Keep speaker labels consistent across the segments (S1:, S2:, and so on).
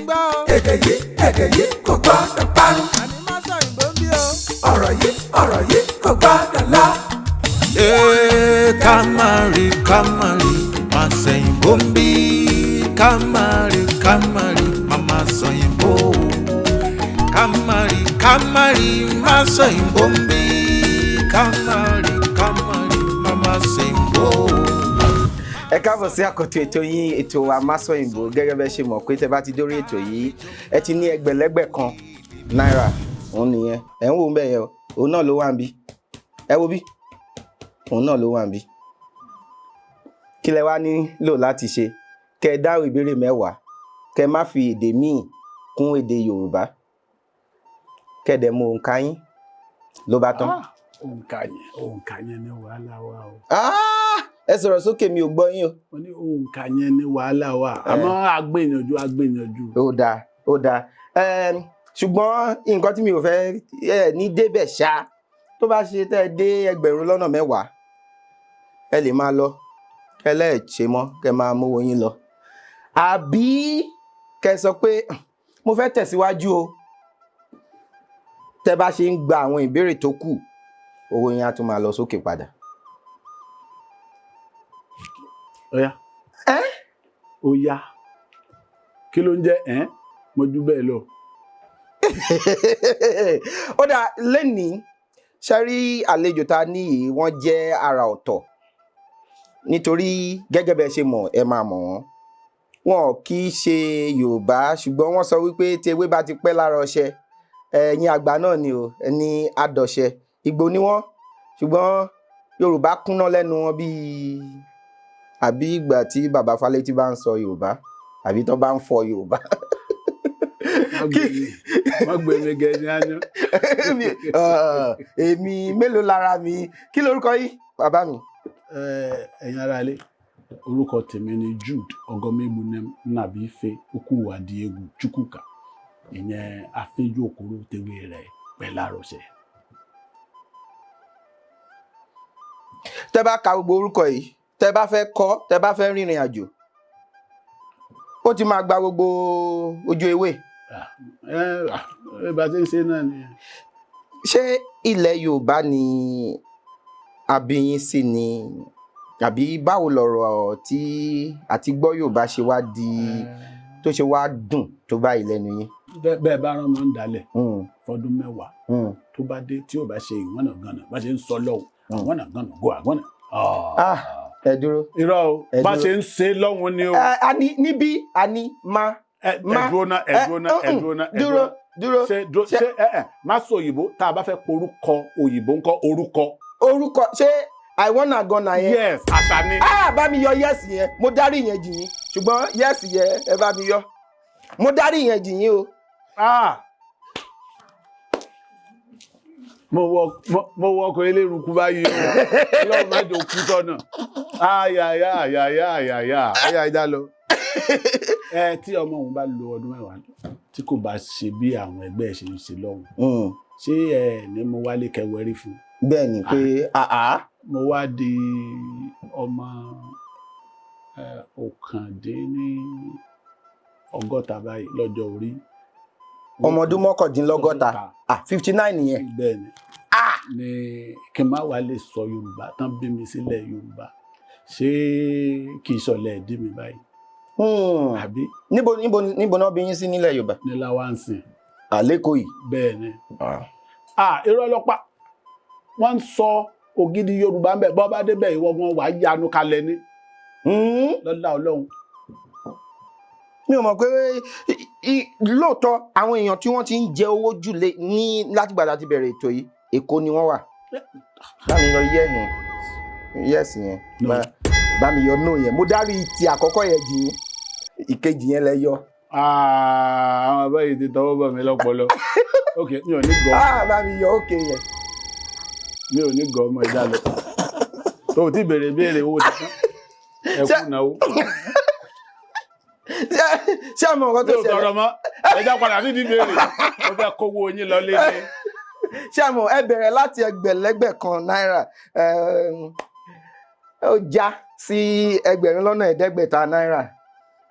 S1: gbọ́ o.
S2: èdè yìí kò gbọ́dọ̀ parun.
S1: àní má sọ ìbò ń bí o.
S2: ọ̀rọ̀ yìí kò gbọ́dọ̀ lọ.
S3: Kamari, má sẹ́yìnbó ń bí. Kamari, mama sẹ́yìnbó. Kamari, má sẹ́yìnbó ń bí. Kamari, mama sẹ́yìnbó.
S4: Ẹ káàbọ̀ sí àkọ́tún ètò yín, ètò Amáṣọ̀yìnbó. Gẹ́gẹ́ bẹ́ẹ̀ ṣe mọ̀ pé tẹ́ bá ti dórí ètò yìí ẹ ti ní ẹgbẹ̀lẹ́gbẹ̀ kan náírà òun nìyẹn. Ẹ ń wò ó bẹ́ẹ̀ yẹn o, òun náà ló wà ń bí. Ẹ wo bí, òun náà ló wà ń bí. Kí lẹ wá nílò láti ṣe? Kẹ́ ẹ dáhùn ìbéèrè 10, kẹ́ ẹ má fi èdè míì kún èdè Yorùbá. Kẹ́ ẹ dẹ̀ mú òǹkà yín ló bá tán.
S5: Òǹkà yẹn ní wàhálà wa o.
S4: Ẹ sọ̀rọ̀ sókè, mi ò gbọ́ yín o.
S5: Wọ́n ní òǹkà yẹn ní wàhálà wa. Àmọ́ agbìyànjú.
S4: Ó dáa. Ṣùgbọ́n nǹkan tí mi ò fẹ́ ní débẹ̀ ṣá, tó bá ṣe tẹ́ ẹ dé 10,000 ẹ lè máa lọ. Ẹlẹ́ẹ̀ṣe mọ́ kẹ́ máa mówó yín lọ. Àbí kẹ́ sọ pé mo fẹ́ tẹ̀síwájú o. Tẹ́ bá ṣe ń gba àwọn ìbéèrè tó kù, owó yín á tún máa lọ sókè padà.
S5: Ọ̀yá. Ó yá. Kí ló ń jẹ́ mo jù bẹ́ẹ̀ lọ.
S4: Ó dà lẹ́nìí ṣe rí àlejò tá a ní yìí, wọ́n jẹ́ àrà ọ̀tọ̀ nítorí gẹ́gẹ́ bẹ́ẹ̀ ṣe mọ̀ ẹ máa mọ̀ wọ́n. Wọn kì í ṣe Yorùbá, ṣùgbọ́n wọ́n sọ wípé tí ewé bá ti pẹ́ lára ọṣẹ ẹ̀yin àgbà náà ni o, ẹni àdọ̀ṣẹ. Ìgbò ni wọ́n, ṣùgbọ́n Yorùbá kúnná lẹ́nu wọn bíi àbí ìgbà tí bàbá Fálétí bá ń sọ Yorùbá àbí tó bá ń fọ Yorùbá.
S5: Wọ́n gbé mi gẹ̀ ní àná.
S4: Èmi mélòó lára mi? Kí lorúkọ yìí bàbá mi?
S5: Ẹ̀yin ará ilé, orúkọ tèmi ni Jude Ogomegbunem Nnabuife Okwuwadiegwu Chukwuka. Ìyẹn afẹ́jú òkúrò tewé rẹ̀ pẹ̀lú àròṣẹ.
S4: Tẹ́ bá ka gbogbo orúkọ yìí, tẹ́ bá fẹ́ kọ, tẹ́ bá fẹ́ rìnrìn àjò, ó ti máa gba gbogbo ojú ewé.
S5: Bá ti ń ṣe náà ni.
S4: Ṣé ilẹ̀ Yorùbá ni abiyín sí ni àbí báwo lọ̀rọ̀ tí àti gbọ́ Yorùbá ṣe wá di tó ṣe wá dùn tó bá ìlẹ́nu yín?
S5: Bẹ́ẹ̀ bá rán mọ́ ń dalẹ̀ fọdún 10 tó bá dé tí ò bá ṣe ìwọ̀nà gánà bá ṣe ń sọ lọ́wọ́ àwọn náà gánà go àgbọ̀nà.
S4: Ẹ dúró.
S5: Irọ́ o, bá ṣe ń ṣe lọ́wọ́ ni o.
S4: Níbí àní dúró.
S5: Ṣé má sọ òyìnbó tá a bá fẹ́ porúkọ òyìnbó ńkọ́ orúkọ.
S4: Ṣé I wanna gonna yẹn?
S5: Yes, àṣà ni.
S4: Bá mi yọ yes yẹn, mo dárí yẹn jì yín, ṣùgbọ́n yes yẹn ẹ bá mi yọ. Mo dárí yẹn jì yín o.
S5: Mo wọ ọkọ̀ eléruku báyìí o. Ọlọ́run má jò kú sọ́nà. Ayá ìdá lọ. Tí ọmọ òun bá lo ọdún 10 tí kò bá ṣe bí àwọn ẹgbẹ́ ẹ̀ ṣe ń ṣe lọ́hùn, ṣé ní mo wálé kẹwẹ́rí fún?
S4: Bẹ́ẹ̀ ni pé
S5: mo wá di ọmọ 59 báyìí lọ́jọ́ orí.
S4: Ọmọ ọdún 59, 59 nìyẹn.
S5: Bẹ́ẹ̀ ni kí n má wá lè sọ Yorùbá tán bí mi sílẹ̀ Yorùbá, ṣé kì í sọlẹ̀ ẹ̀dí mi báyìí? Àbí? Níbo náà bí yín sí nílẹ̀ Yorùbá?
S4: Ní
S5: Láwánsìn.
S4: Lẹ́kọ̀ọ́ yìí?
S5: Bẹ́ẹ̀ ni. Irọ́ ọlọ́pàá wọ́n ń sọ ògidì Yorùbá ń bẹ̀, bọ́ bá débẹ̀ ìwọ gan wà á yanu kalẹ̀ ní. Lọ́lá Ọlọ́run.
S4: Mi ò mọ̀ pé lóòótọ́ àwọn èèyàn tí wọ́n ti ń jẹ owó jù ní látìgbà tá ti bẹ̀rẹ̀ ètò yìí, Èkó ni wọ́n wà. Bá mi yọ yẹ́sì yẹn, bá mi yọ no yẹn. Mo dárí ti àkọ́kọ́ yẹn jì yín, ìkejì yẹn lẹ yọ.
S5: Àwọn abáyé ti tọwọ́ bọ̀ mí lọ́pọlọ. Ok, mi ò ní gọ́.
S4: Bá mi yọ òkè yẹn.
S5: Mi ò ní gọ́ ọmọ ìdá lọ. Tó o ti béèrè owó ti tán. Ẹ kú náwó.
S4: Ṣé àmọ́ nǹkan tó ṣẹlẹ̀?
S5: Yóò sọ̀rọ̀ mọ́, ẹja padà sí ìbéèrè. Mo fẹ́ kówó yín lọ lé ní.
S4: Ṣé àmọ́ ẹ bẹ̀rẹ̀ láti ẹgbẹ̀lẹ́gbẹ̀ kan náírà ó já sí 1,500 náírà.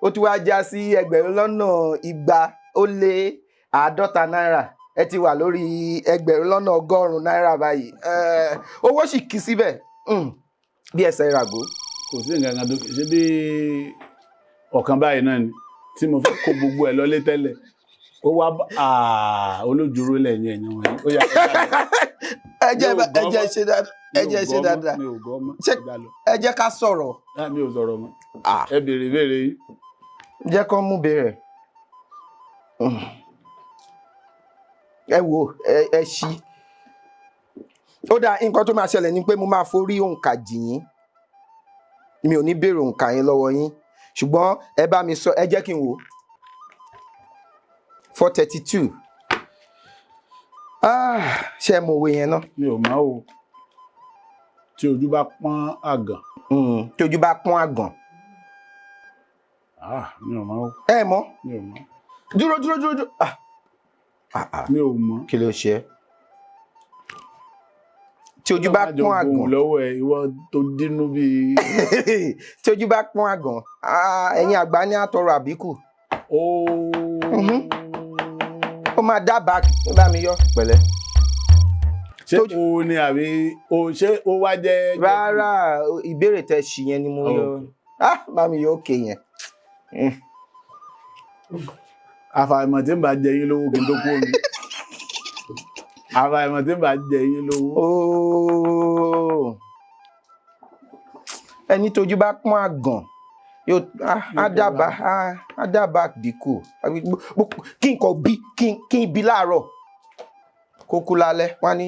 S4: ó tún wá já sí 250 náírà. Ẹ ti wà lórí 100 náírà báyìí. Owó sì kì síbẹ̀ bí ẹsẹ̀ ìràgó.
S5: Kò sí nǹkan kan tó ṣe bí ọ̀kan báyìí náà ni tí mo fẹ́ kó gbogbo ẹ̀ lọlé tẹ́lẹ̀. Ó wá olójúró lẹ́yìn ẹ̀yìn wọ̀nyí. Ó yá
S4: ẹ jẹ́ ṣe dáadáa.
S5: Mi ò gbọ́ mọ́.
S4: Ẹ jẹ́ ká sọ̀rọ̀.
S5: Mi ò sọ̀rọ̀ mọ́. Ẹ béèrè ìbéèrè yìí.
S4: Jẹ́ kán mú béèrè. Ẹ wò ẹ ṣí. Ó dáa, nǹkan tó máa ṣẹlẹ̀ ni pé mo máa forí òǹkà jì yín. Mi ò ní béèrè òǹkà yín lọ́wọ́ yín. Ṣùgbọ́n ẹ bá mi sọ, ẹ jẹ́ kí n wò. 432. Ṣé mo òwe yẹn náà?
S5: Mi ò mọ̀ o. Tí ojú bá pọ́n àgàn.
S4: Tí ojú bá pọ́n àgàn.
S5: Mi ò mọ̀ o.
S4: Ẹ mọ̀?
S5: Mi ò mọ̀.
S4: Dúró.
S5: Mi ò mọ̀.
S4: Kí ló ṣe? Tí ojú bá pọ́n àgàn.
S5: Lọ́wọ́ ẹ ìwọ tó dínú bí.
S4: Tí ojú bá pọ́n àgàn. Ẹ̀yin àgbà ní àtọrọ àbíkù. Ó máa dábàá bá mi yọ pẹ̀lẹ́.
S5: Ṣé o ní àbí ṣé o wá jẹ́.
S4: Rárá, ìbéèrè tẹ́ ṣì yẹn ni mo yọ. Bá mi yọ òkè yẹn.
S5: Àfàìmọ̀ tí ń bá jẹ yín lówó kí n tó kú omi. Àfàìmọ̀ tí ń bá jẹ yín lówó.
S4: Ẹni tójú bá pọ́n àgàn yóò dábàá dínkù. Kí nǹkan bí kí n bí láàárọ̀ kó kú lálẹ́ wọ́n ní.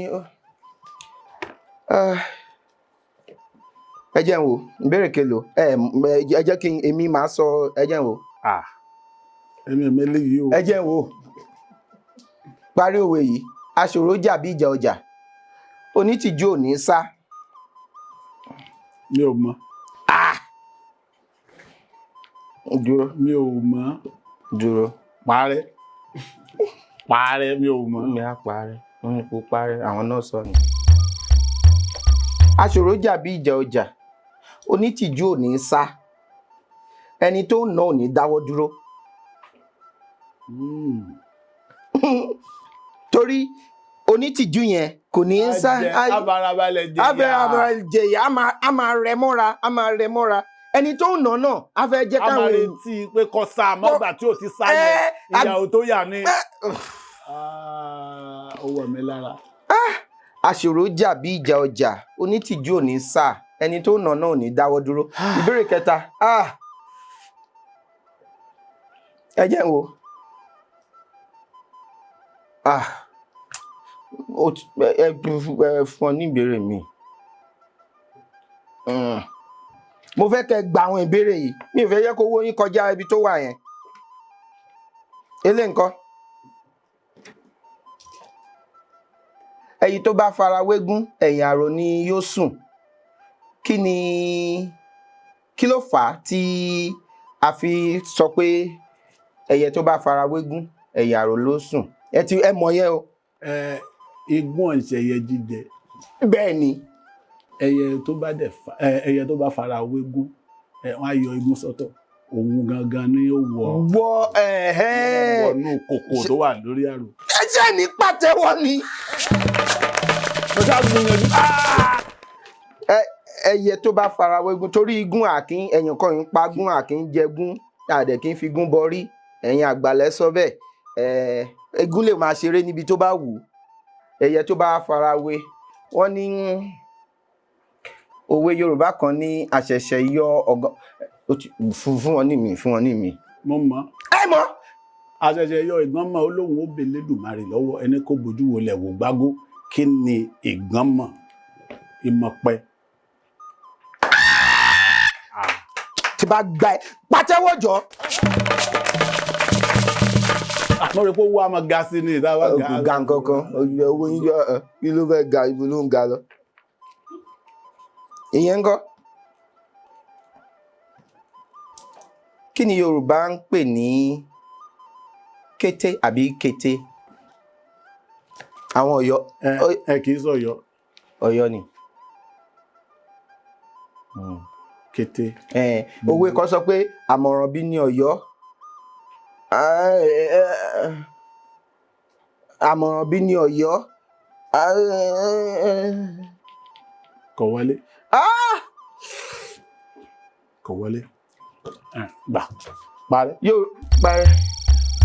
S4: Ẹ jẹ́ n wò ìbéèrè kelo ẹ jẹ́ kí èmi máa sọ ẹ jẹ́ n wò.
S5: Èmi eléyìí o.
S4: Ẹ jẹ́ n wò parí òwe yìí aṣòro jà bí ìjà ọjà onítìjú ò ní sá.
S5: Mi ò mọ̀.
S4: Dúró.
S5: Mi ò mọ̀.
S4: Dúró.
S5: Parẹ́ mi ò mọ̀.
S4: Mi á parẹ́ wọ́n ní kó parẹ́ àwọn náà sọ ni. Aṣòro jà bí ìjà ọjà onítìjú ò ní sá ẹni tó ń ná ò ní dáwọ́ dúró. Torí onítìjú yẹn kò ní í sá.
S5: Abarabalẹ̀
S4: jẹ̀yà á máa rẹ mọ́ra ẹni tó ń ná náà á fẹ́ jẹ́ káwọn.
S5: A máa retí pé kó sá mọ́gbà tí ò ti sá yẹn ìyàwó tó yà ní. Ó wọ̀ mí lára.
S4: Aṣòro jà bí ìjà ọjà onítìjú ò ní sá ẹni tó ń ná náà ò ní dáwọ́ dúró. Ìbéèrè kẹta. Ẹ jẹ́ n wò. Ẹ fún ọ ní ìbéèrè mi. Mo fẹ́ kẹ́ gba àwọn ìbéèrè yìí mi ò fẹ́ yẹ kó owó yín kọjá ibi tó wà yẹn. Eléyìí ńkọ́. Ẹyí tó bá fara wégún ẹ̀yìn àrò ni yóò sùn. Kí ló fà á tí a fi sọ pé ẹyẹ tó bá fara wégún ẹ̀yìn àrò ló sùn? Ẹ mọ̀ yẹn o.
S5: Igún ọ̀sẹ̀yẹ jíjẹ.
S4: Bẹ́ẹ̀ ni.
S5: Ẹyẹ tó bá fara wégún wọ́n á yọ igún sọ́tọ̀ òun gangan ni yóò wọnú kòkò tó wà lórí àrò.
S4: Ẹ jẹ́ ní pàtẹ́wọ́ ni. Ẹyẹ tó bá fara wégún torí igún ẹ̀yìn kan ń pa gún àkín jẹgún àdẹ̀ kí n fi gún bọrí ẹ̀yin àgbàlẹ̀ sọ bẹ́ẹ̀. Igún lè máa ṣeré níbi tó bá wù ú. Ẹyẹ tó bá fara wé wọ́n ní òwe Yorùbá kan ní àṣẹ̀ṣẹ̀ yọ ọgọ́ fún wọn ní mi.
S5: Mo mọ̀.
S4: Ẹ mọ̀.
S5: Àṣẹ̀ṣẹ̀ yọ ìgbọ́nmọ̀ olóhùn ó belé dùmarè lọ́wọ́ ẹni kó bojú wo lẹ̀ wò gbágó kí ni ìgbọ́nmọ̀ ìmọ̀pẹ.
S4: Tí bá gba ẹ pàtẹ́wọ́ jọ.
S5: Mo rí pé owó àmọ́ ga sí ni ìdáwà ga.
S4: Ga nǹkankan owó yín yọ kí ló fẹ́ ga ibo ló ń ga lọ. Ìyẹn ńkọ́. Kí ni Yorùbá ń pè ní kété àbí kété? Àwọn Ọ̀yọ́.
S5: Kì í sọ Ọ̀yọ́.
S4: Ọ̀yọ́ ni.
S5: kété.
S4: Òwe kan sọ pé àmọ̀ràn bí ní Ọ̀yọ́ àmọ̀ràn bí ní Ọ̀yọ́
S5: kò wọlé. Kò wọlé. Gbà parẹ́.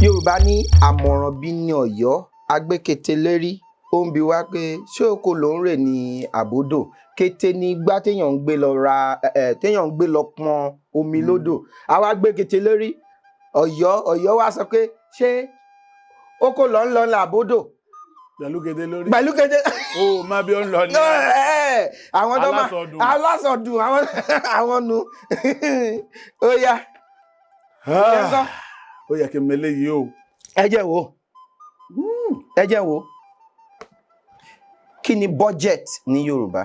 S4: Yorùbá ní àmọ̀ràn bí ní Ọ̀yọ́ agbékété lérí. Ó ń bi wá pé ṣé oko ló ń rè ní àbódò? Kété ní igbá téèyàn ń gbé lọ ra téèyàn ń gbé lọ pọn omi lódò. Àwa gbé kété lérí. Ọ̀yọ́ wá sọ pé ṣé oko ló ń lọ ní àbódò?
S5: Pẹ̀lú kété lórí.
S4: Pẹ̀lú kété.
S5: Ó má bí ó ń lọ ní.
S4: Àwọn tó máa alásọdùn àwọn nu. Ó yá.
S5: Ó yẹ kí n mele yìí o.
S4: Ẹ jẹ́ wo. Kí ni budget ní Yorùbá?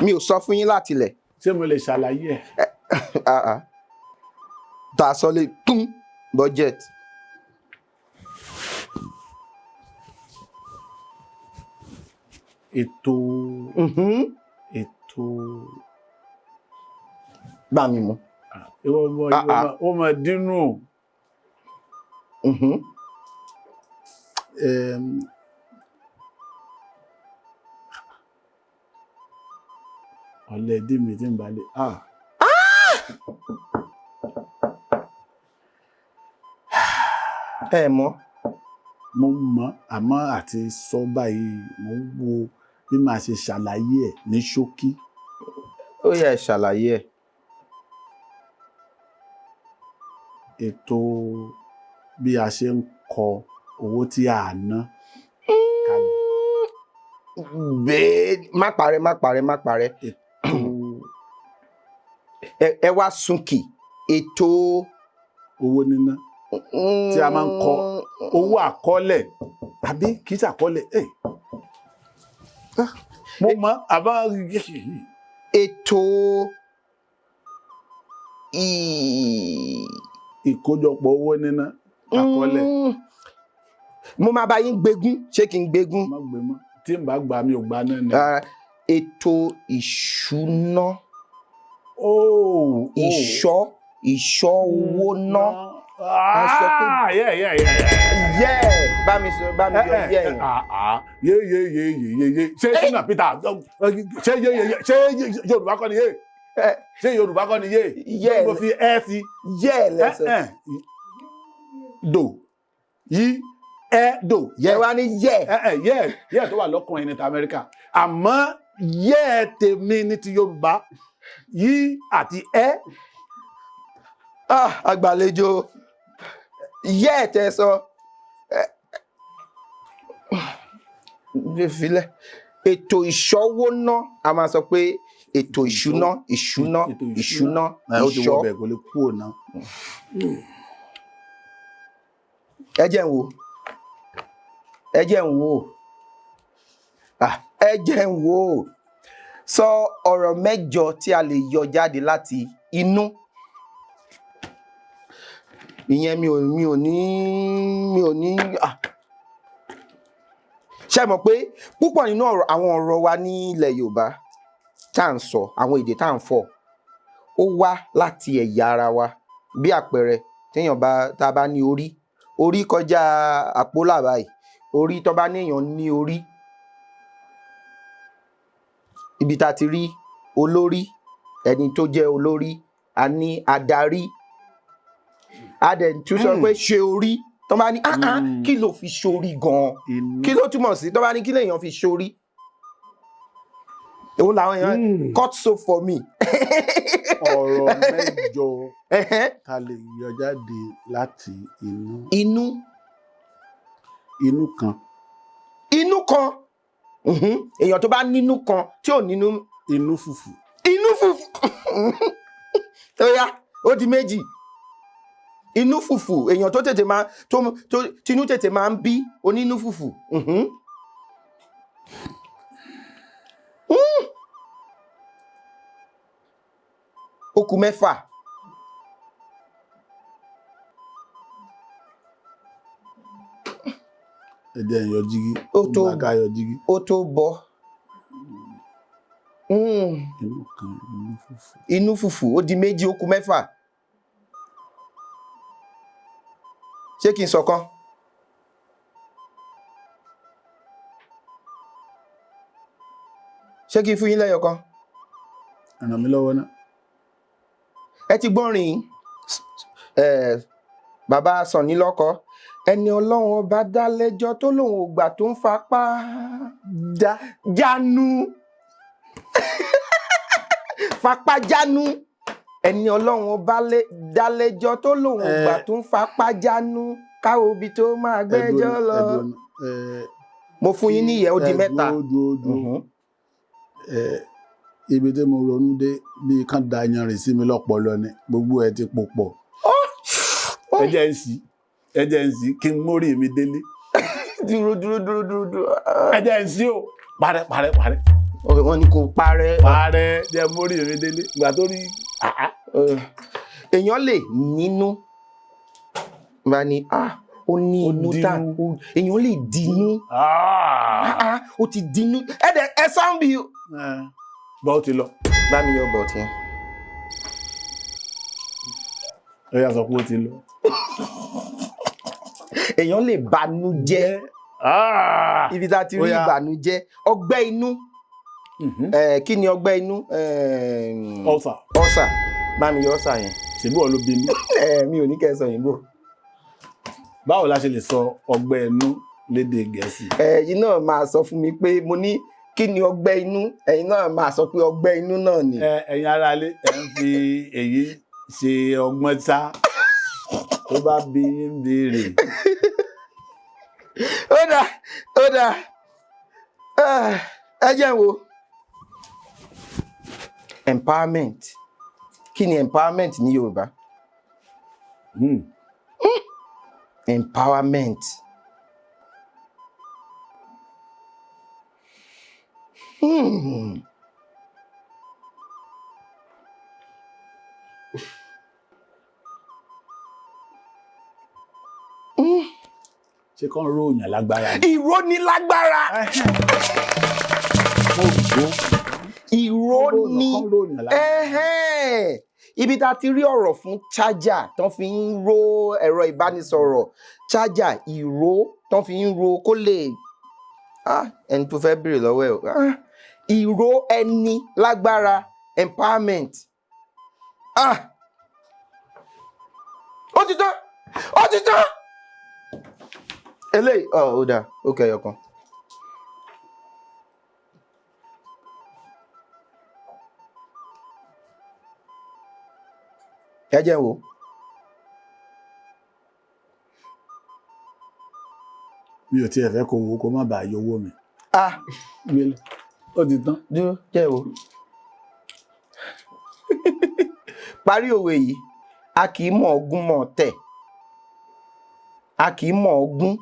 S4: Mi ò sọ fún yín láti ilẹ̀.
S5: Ṣé mo lè ṣàlàyé ẹ̀?
S4: Tà sọ lè tún budget.
S5: Ètò
S4: Bá mi mú.
S5: Ó máa dínú. Ọ̀lẹ́ dí mi tí ń balẹ̀.
S4: Ẹ mọ̀.
S5: Mo mọ̀ àmọ́ àti sọ báyìí mo ń wo bí màá ṣe ṣàlàyé ẹ̀ ní ṣókí.
S4: Ó yẹ ṣàlàyé ẹ̀.
S5: Ètò bí a ṣe ń kọ owó tí a ná kalẹ̀.
S4: Má parẹ́. Ẹ wá súnkì ètò
S5: owó níná tí a máa ń kọ owó àkọọ́lẹ̀ àbí kì í ṣàkọọ́lẹ̀. Mo mọ̀ àbá
S4: ètò
S5: ìkójọpọ̀ owó níná àkọọ́lẹ̀.
S4: Mo máa bá yín gbégún. Ṣé kí n gbégún?
S5: Má gbé mọ́. Tí n bá gbà mí ò gbà náà ni.
S4: Ètò ìṣúná. Ìṣọ́ owó ná. Bá mi yọ yẹ yẹn.
S5: Ṣé Ṣínà Peter ṣé Yorùbá kọ́ ni yé? Ṣé Yorùbá kọ́ ni yé? Mo fi ẹ́ sí.
S4: Yẹ́ lẹ́sẹ̀.
S5: Dò yí ẹ́ dò.
S4: Yẹ wá ní yẹ.
S5: Yẹ tó wà lọ́kùnrin ní ti Amẹ́ríkà. Àmọ́ yẹ tèmi ní ti Yorùbá. Yí àti ẹ́.
S4: Àgbàlejò. Yẹ tẹ sọ. Filẹ̀. Ètò ìṣọ́wó ná a máa sọ pé ètò ìṣúná.
S5: Ó ti wọ bẹ̀ kò lè kú òná.
S4: Ẹ jẹ́ ń wò. Sọ ọ̀rọ̀ mẹ́jọ tí a lè yọ jáde láti inú. Ìyẹn mi ò ní ṣé mọ̀ pé púpọ̀ nínú àwọn ọ̀rọ̀ wa ní ilẹ̀ Yorùbá tá à ń sọ, àwọn èdè tá à ń fọ̀, ó wá láti ẹ̀yà ara wa. Bí àpẹẹrẹ tá a bá ní orí kọjá àpólà báyìí. Orí tó bá ní èèyàn ní orí. Ibi tá a ti rí olórí, ẹni tó jẹ́ olórí, a ní adarí. A dẹ̀ tún sọ pé ṣe orí. Tó bá ní kí ló fi ṣorí gan-an? Kí ló túmọ̀ sí? Tó bá ní kí lèèyàn fi ṣorí? Èwo làwọn èèyàn cut soap for me.
S5: Ọ̀rọ̀ mẹ́jọ ta lè yọ jáde láti inú. Inú kan.
S4: Èèyàn tó bá nínú kan tí ò nínú.
S5: Inú fùfù.
S4: Ó yá, ó di méjì. Inú fùfù, èèyàn tó tinú tètè máa ń bí onínú fùfù. Ó kù mẹ́fà.
S5: ẹ̀jẹ̀ yọ jígí
S4: ó tó
S5: ká yọ jígí.
S4: ó tó bọ́.
S5: Inú kan inú fùfù.
S4: Inú fùfù ó di 2 ó kù 6. Ṣé kí n sọ kan? Ṣé kí n fún yín lẹ́yọ̀ kan?
S5: Ràn mí lọ́wọ́ náà.
S4: Ẹ ti gbọ́rin bàbá Sànní lọ́kọ ẹni Ọlọ́run ọba dá lẹ́jọ́ tó lòun ò gbà tó ń fapá jánu fapá jánu ẹni Ọlọ́run ọba dá lẹ́jọ́ tó lòun ò gbà tó ń fapá jánu káwo ibi tó máa gbẹ́jọ́ lọ. Mo fún yín ní ìyẹn ó di 3.
S5: Ibi tí mo ronú dé bí kán da yanrìn sí mi lọ́pọlọ ni gbogbo ẹ ti pò pọ̀. Ẹjẹ́ ń sí kí n mórí mi délé.
S4: Dúró.
S5: Ẹjẹ́ ń sí o parẹ́.
S4: Wọ́n ní kò parẹ́.
S5: Parẹ́ jẹ́ mórí mi délé ìgbà tó rí.
S4: Èèyàn lè nínú bá ní ó ní inú tá èèyàn lè dínú. Ó ti dínú ẹ sáwọn bí.
S5: Bọ́ ó ti lọ.
S4: Bá mi yọ bọ̀ tí.
S5: Ó yà sọ pé ó ti lọ.
S4: Èèyàn lè banújẹ́. Ibi tá ti rí ìbànújẹ́ ọgbẹ́ inú. Kí ni ọgbẹ́ inú? Ọ̀sà. Bá mi yọ ọ̀sà yẹn.
S5: Ṣèbí ọ̀ ló bí mi.
S4: Mi ò ní kẹ́ sọ òyìnbó.
S5: Báwo la ṣe lè sọ ọgbẹ́ inú lédè Gẹ̀ẹ́sì?
S4: Ẹ̀yin náà máa sọ fún mi pé mo ní kí ni ọgbẹ́ inú, ẹ̀yin náà máa sọ pé ọgbẹ́ inú náà ni.
S5: Ẹ̀yin ará ilé ẹ̀ ń fi èyí ṣe ọgbọ́n sá tó bá bí ń béèrè.
S4: Ó dà ẹ jẹ́ wo empowerment. Kí ni empowerment ní Yorùbá? Empowerment.
S5: Ṣé kán ròyìn lágbára ni?
S4: Ìró ní lágbára. Ìró ní ibi tá ti rí ọ̀rọ̀ fún charger tán fi ń ro ẹ̀rọ ìbánisọ̀rọ̀ charger ìró tán fi ń ro kó lè ẹni tó fẹ́ béèrè lọ́wọ́ ẹ̀ ìró ẹni lágbára empowerment. Ó ti tán eléyìí ó dà ó kẹyọ kan. Ẹ jẹ́ wò.
S5: Mi ò tiẹ̀ fẹ́ kó wo kó má bàa yọ owó mi. Gbélé ó ti tán.
S4: Dúró jẹ́ wò. Parí òwe yìí a kì í mọ̀ ogún mọ̀ tẹ̀. A kì í mọ̀ ogún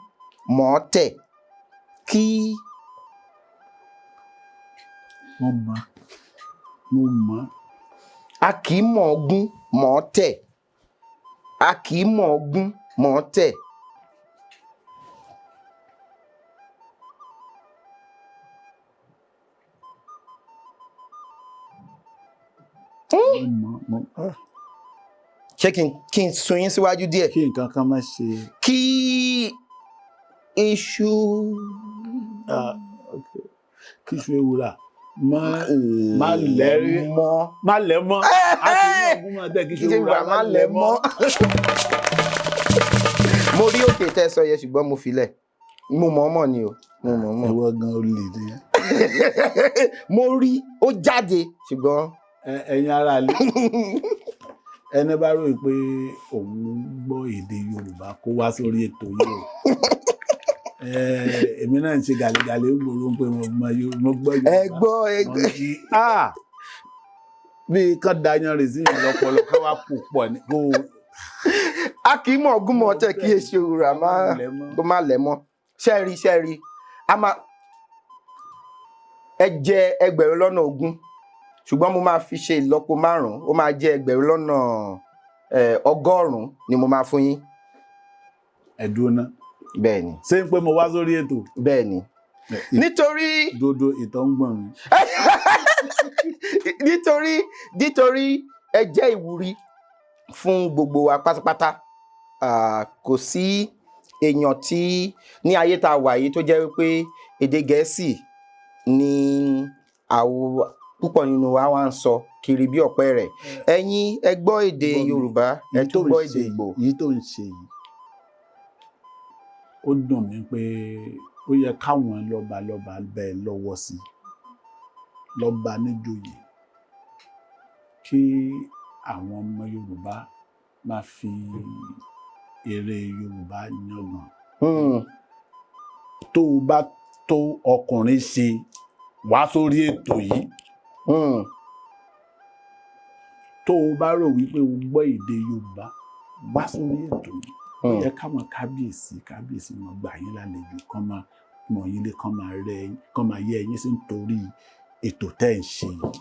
S4: mọ̀ tẹ̀ kí.
S5: Mo mọ̀.
S4: A kì í mọ̀ ogún mọ̀ tẹ̀. A kì í mọ̀ ogún mọ̀ tẹ̀. Ṣé kí n sún yín síwájú díẹ̀?
S5: Kí nǹkan kan má ṣe.
S4: Kí iṣu.
S5: Kí iṣu ewúrà má lẹ̀ mọ́. A kì í mọ̀ ogún mọ̀ tẹ̀ kí iṣu ewúrà má lẹ̀ mọ́.
S4: Mo rí òkè tẹ́ sọ yẹn ṣùgbọ́n mo filẹ̀. Mo mọ̀ ni o.
S5: Ìwọ gan ó lè nìyẹn.
S4: Mo rí ó jáde ṣùgbọ́n.
S5: Ẹ̀yin ará ilé ẹni bá ròyìn pé òun gbọ́ èdè Yorùbá kó wá sórí ètò yìí o. Èmi náà ń ṣe gàlégàlé ń gbòòrò pé mo gbọ́ Yorùbá.
S4: Ẹ gbọ́.
S5: Bí kán dayan rè sí ìyẹn lọ́pọlọ ká wá pò pọ̀ ní kó.
S4: A kì í mọ̀ ogún mọ̀ tẹ̀ kí èsì òwúrà má lẹ̀ mọ́. Ṣẹ́ẹ̀rí ẹ jẹ 20,000 ṣùgbọ́n mo máa fi ṣe ìlọ́po 5 ó máa jẹ́ 100,000 ni mo máa fún yín.
S5: Ẹ̀dùn náà
S4: bẹ́ẹ̀ni.
S5: ṣé ń pé mo wá sórí ètò.
S4: bẹ́ẹ̀ni. nítorí.
S5: dodo ìtàn ń gbọ̀n mi.
S4: nítorí ẹ jẹ́ ìwúrí fún gbogbo wa pátápátá. Kò sí èèyàn tí ní ayé tá a wà yìí tó jẹ́ wípé èdè Gẹ̀ẹ́sì ni àwọn púpọ̀ nínú wa wá ń sọ kiri bí ọ̀pẹ rẹ̀. Ẹ̀yin ẹ gbọ́ èdè Yorùbá, ẹ tún gbọ́ èdè Ìgbò.
S5: Èyí tó ń ṣe yìí ó dùn mí pé ó yẹ káwọn lọ́balọ́ba bẹ́ẹ̀ lọ́wọ́ sí lọ́ba níjòyè kí àwọn ọmọ Yorùbá máa fi eré Yorùbá yangàn. Tó o bá tó ọkùnrin ṣe wá sórí ètò yìí. Tó o bá rò wípé o gbọ́ èdè Yorùbá wá sórí ètò yìí. Ẹ káwọn kábíyèsí wọn gbà yín lálejò kán máa mọ̀ yín lé kán máa rẹ yín kán máa yẹ ẹ̀yin sí nítorí ètò tẹ́ ẹ̀ ń ṣe yìí.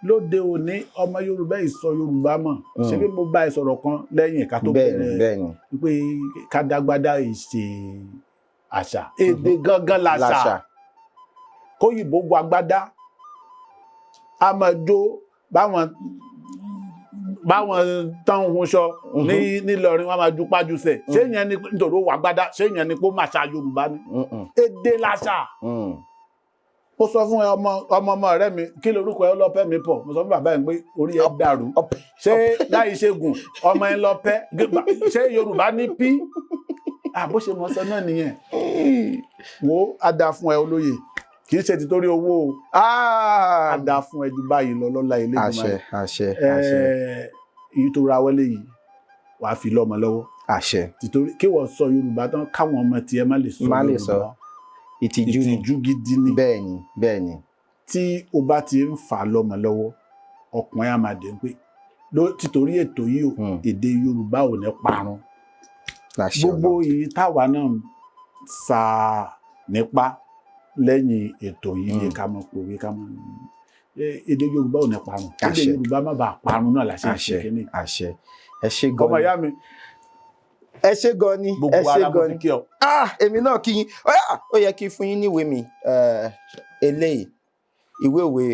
S5: Lóde òní ọmọ Yorùbá ìsọ Yorùbá mọ̀ ṣé bí mo bá ẹ sọ̀rọ̀ kan lẹ́yìn ẹ̀ka tó bẹ̀rẹ̀ wípé kádágbádá ìṣe àṣà èdè gangan làṣà kóyìnbó wọ agbádá a máa jó báwọn tán ń hunṣọ nílọrin wọn máa ju pájúṣe ṣé ìyẹn ni nítorí ó wà agbádá ṣé ìyẹn ni pé ó máa ṣa Yorùbá ni èdè làṣà. Ó sọ fún ọmọ ọ̀rẹ́ mi kí lorúkọ ẹ lọ́pẹ́ mi pọ̀ mo sọ fún bàbá ẹ̀ pé orí ẹ dàrú ṣé láì ṣẹ́gun ọmọ ẹ lọ́pẹ́ ṣé Yorùbá ní pí bó ṣe mọ sọ náà nìyẹn. Wo á dáa fún ẹ olóyè kì í ṣe ti torí owó o á dáa fún ẹ ju báyìí lọ lọ́la ilé ìgbìmọ̀
S4: àṣẹ
S5: èyí tó ra wọlé yìí wàá fi lọ́mọ lọ́wọ́
S4: àṣẹ
S5: títorí kí wọ́n sọ Yorùbá tán káwọn ọmọ tiẹ̀ má lè sọ Yorùbá ìtìjú gidi ni.
S4: bẹ́ẹ̀ni.
S5: Tí o bá ti ń fà á lọ́mọ lọ́wọ́ ọkùnrin á máa dé pé títorí ètò yìí èdè Yorùbá ò ní parun. Gbogbo èyí táwa náà sà nípa lẹ́yìn ètò yìí ni ká mọ̀ pòwe ká mọ̀ èdè Yorùbá ò ní parun. Èdè Yorùbá má bàa parun náà láṣẹ ìṣèkínní.
S4: àṣẹ ẹ ṣé gan-an.
S5: ọmọ ìyá mi.
S4: Ẹ ṣé gan ni
S5: gbogbo ara mo fi kí ọ.
S4: Èmi náà kí yín ó yẹ kí fún yín níwèé mi eléyìí ìwé òwe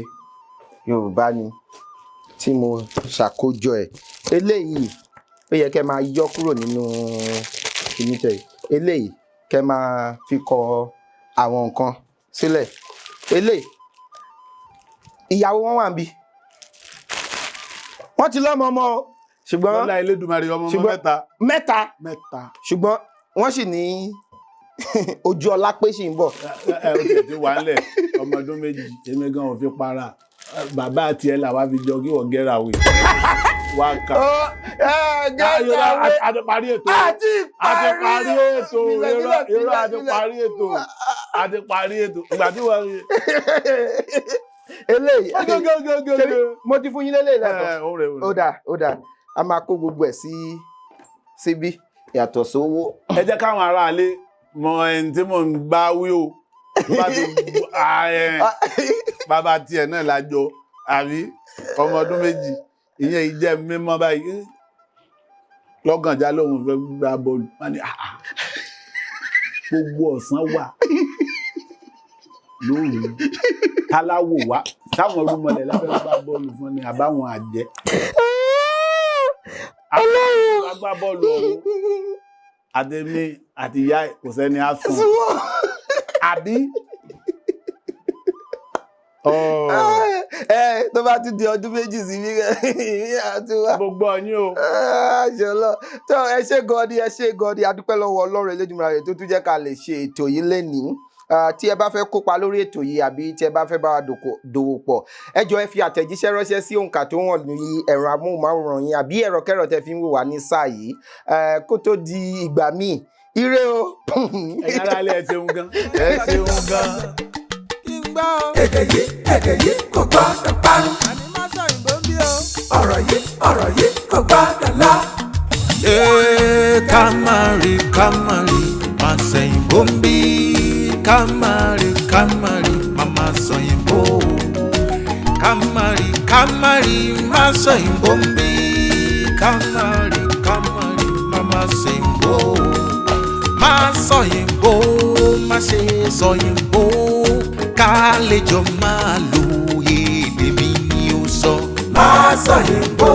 S4: Yorùbá ni tí mo ṣàkójọ ẹ̀ eléyìí ó yẹ kẹ́ máa yọ kúrò nínú ìmítẹ eléyìí kẹ́ máa fi kọ àwọn nǹkan sílẹ̀ eléyìí ìyàwó wọn wà níbí wọ́n ti lọ́mọ ọmọ ṣùgbọ́n
S5: lọ́la Elédùmarè ọmọ mẹ́ta
S4: ṣùgbọ́n wọ́n sì ní ojú ọlá pé sì ń bọ̀.
S5: ó tiẹ̀ ti wà ńlẹ̀ ọmọ ọdún méjì èmi gan ò fi para bàbá àti ẹ̀ làwa fi jọ kí wọ́n gẹ́ra wè wá kà. àti parí ètò ìgbà tí wọ́n rí.
S4: eléyìí mo ti fún yín lélẹ̀ lẹ́kọ̀ọ́ ó dà a máa kó gbogbo ẹ̀ síbí yàtọ̀ sówó.
S5: Ẹ jẹ́ káwọn aráalé mọ ẹni tí mò ń bá wí o bàbá tiẹ̀ náà lájọ àbí ọmọ ọdún méjì ìyẹn ìjẹ́ mímọ́ báyìí lọ́gànjá lòun fẹ́ gbá bọ́ọ̀lù wọ́n ní gbogbo ọ̀sán wà lóru táláwò wá táwọn orúmọlẹ̀ lábẹ́ gbá bọ́ọ̀lù fún ni àbáwọn àjẹ́ agbábọ́ọ̀lù ọ̀hún àtẹ̀mí àti ìyá kò sẹ́ni á sùn àbí
S4: tó bá ti di ọdún méjì sí mi àti wá
S5: gbogbo ọyún o
S4: ṣọlọ tó ẹ ṣé gan ni a dúpẹ́ lọ́wọ́ Ọlọ́run Elédùmarè tó tún jẹ́ ká lè ṣe ètò yìí lénìí. Tí ẹ bá fẹ́ kópa lórí ètò yìí àbí tí ẹ bá fẹ́ bá wa dòwò pọ̀ ẹ jọ̀ọ́ ẹ fi àtẹ̀jíṣẹ́ ránṣẹ́ sí òǹkà tó hàn ní ẹ̀rọ amóhùnmáwòrán yín àbí ẹ̀rọ kẹ́rọ tẹ́ fi ń wò wá ní sáà yìí kó tó di ìgbà míì ire o.
S5: ẹ̀yin ará ilé ẹ ṣeun gan.
S2: èdè yìí kò gbọ́dọ̀ parun. ọ̀rọ̀ yìí kò gbọ́dọ̀ lọ.
S3: Kamari má sẹ́yìn bóńbí kamari mama sọyìnbó kamari má sọyìn bóńbí kamari mama sọyìnbó má sọ̀yìnbó má ṣe sọ̀yìnbó ká lè jọ máa lo èdè mi ni ó sọ.
S2: má sọ̀yìnbó